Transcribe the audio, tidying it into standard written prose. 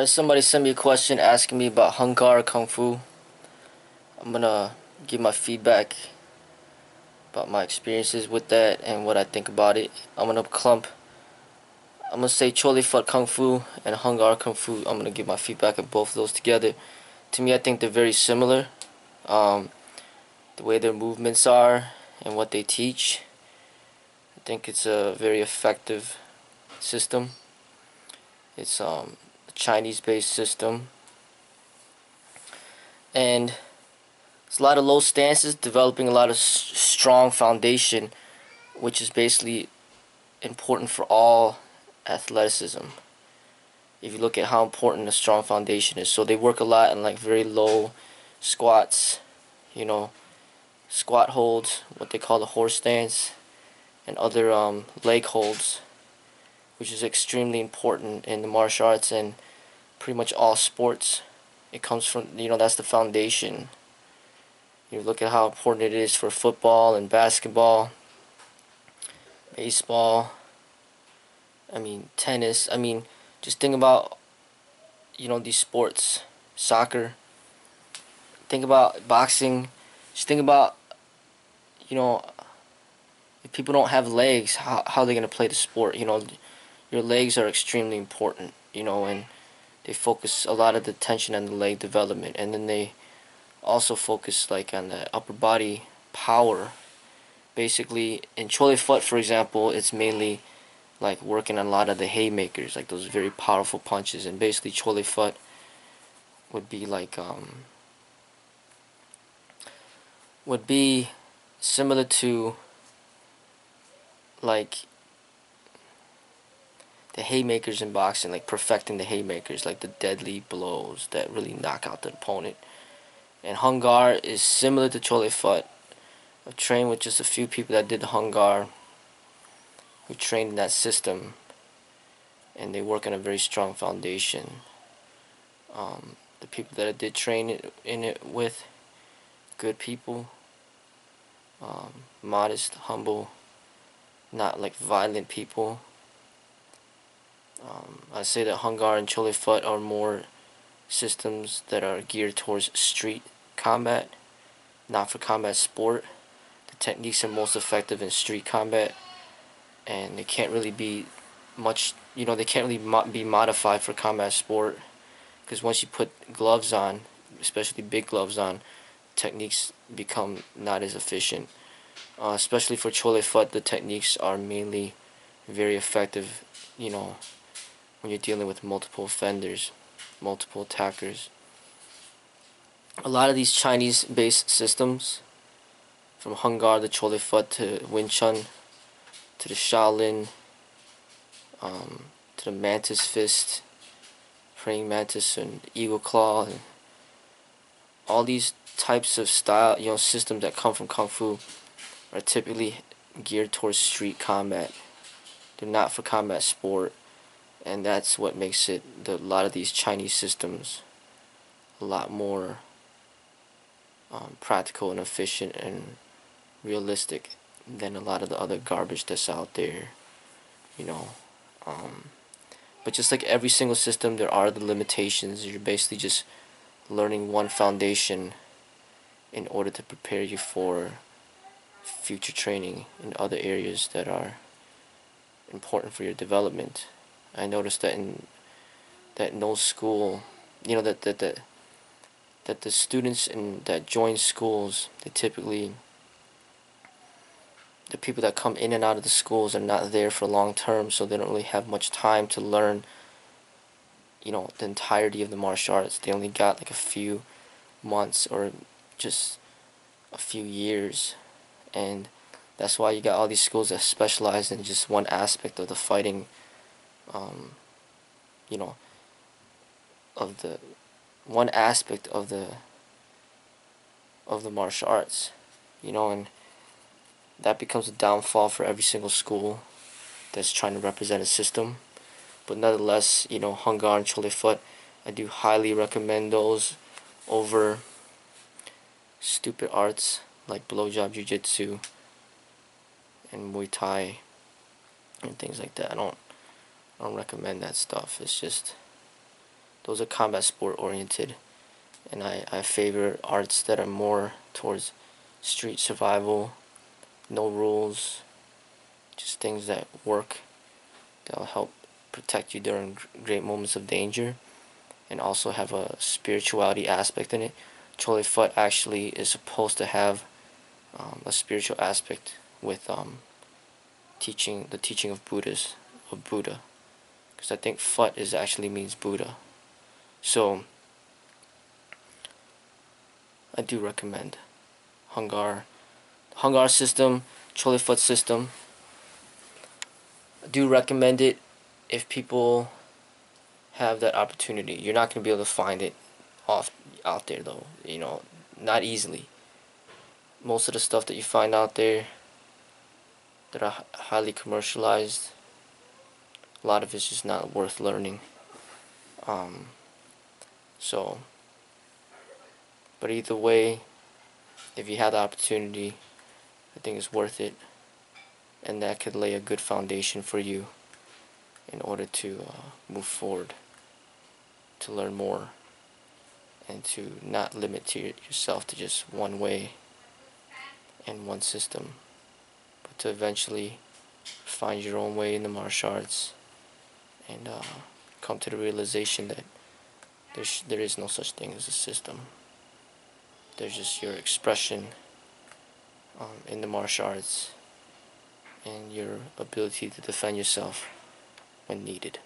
Somebody sent me a question asking me about Hungar Kung Fu. I'm gonna give my feedback about my experiences with that and what I think about it. I'm gonna say Chole Fut Kung Fu and Hungar Kung Fu. I'm gonna give my feedback of both of those together. To me, I think they're very similar. Um, the way their movements are and what they teach. I think it's a very effective system. It's a Chinese-based system, and it's a lot of low stances, developing a lot of strong foundation, which is basically important for all athleticism. If you look at how important a strong foundation is, so they work a lot in like very low squats, you know, squat holds, what they call the horse stance, and other leg holds, which is extremely important in the martial arts and pretty much all sports. It comes from, that's the foundation. You look at how important it is for football and basketball, baseball, tennis. Just think about, these sports, soccer. Think about boxing. Just think about, you know, if people don't have legs, how are they going to play the sport? Your legs are extremely important, and they focus a lot of the attention on the leg development. And then they also focus like on the upper body power. Basically, in Chole Foot, for example, it's mainly like working on a lot of the haymakers, like those very powerful punches. And basically, Chole Foot would be like would be similar to like the haymakers in boxing, like perfecting the haymakers, like the deadly blows that really knock out the opponent. And Hungar is similar to Chole Foot. I've trained with just a few people that did the Hungar, who trained in that system, and they work on a very strong foundation. The people that I did train in it with, good people, modest, humble, not like violent people. I say that Hungar and Chole Foot are more systems that are geared towards street combat, not for combat sport. The techniques are most effective in street combat, and they can't really be much, they can't really be modified for combat sport, because once you put gloves on, especially big gloves on, techniques become not as efficient. Especially for Chole Foot, the techniques are mainly very effective, when you're dealing with multiple offenders, multiple attackers. A lot of these Chinese-based systems, from Hungar to Chole Foot to Wing Chun to the Shaolin, to the Mantis Fist, Praying Mantis, and Eagle Claw, and all these types of style, systems that come from Kung Fu are typically geared towards street combat. They're not for combat sport, and that's what makes a lot of these Chinese systems a lot more practical and efficient and realistic than a lot of the other garbage that's out there, you know. But just like every single system, there are the limitations. You're basically just learning one foundation in order to prepare you for future training in other areas that are important for your development. I noticed that no school, that the students that join schools, the people that come in and out of the schools are not there for long term, so they don't really have much time to learn, the entirety of the martial arts. They only got like a few months or just a few years, and that's why you got all these schools that specialize in just one aspect of the fighting, you know, of the one aspect of the martial arts, and that becomes a downfall for every single school that's trying to represent a system. But nonetheless, Hungar and Chole Foot, I do highly recommend those over stupid arts like blowjob jiu-jitsu and Muay Thai and things like that. I don't recommend that stuff. It's just those are combat sport oriented, and I favor arts that are more towards street survival, no rules, just things that work, that'll help protect you during great moments of danger, and also have a spirituality aspect in it. Choy Foot actually is supposed to have a spiritual aspect with the teaching of Buddha, because I think Phut is actually means Buddha. So I do recommend Hungar system, Choy Foot system. I do recommend it if people have that opportunity. You're not going to be able to find it out there though, not easily. Most of the stuff that you find out there that are highly commercialized, a lot of it's just not worth learning. So, but either way, if you have the opportunity, I think it's worth it, and that could lay a good foundation for you in order to move forward, to learn more, and to not limit yourself to just one way and one system, but to eventually find your own way in the martial arts and come to the realization that there is no such thing as a system. There's just your expression in the martial arts and your ability to defend yourself when needed.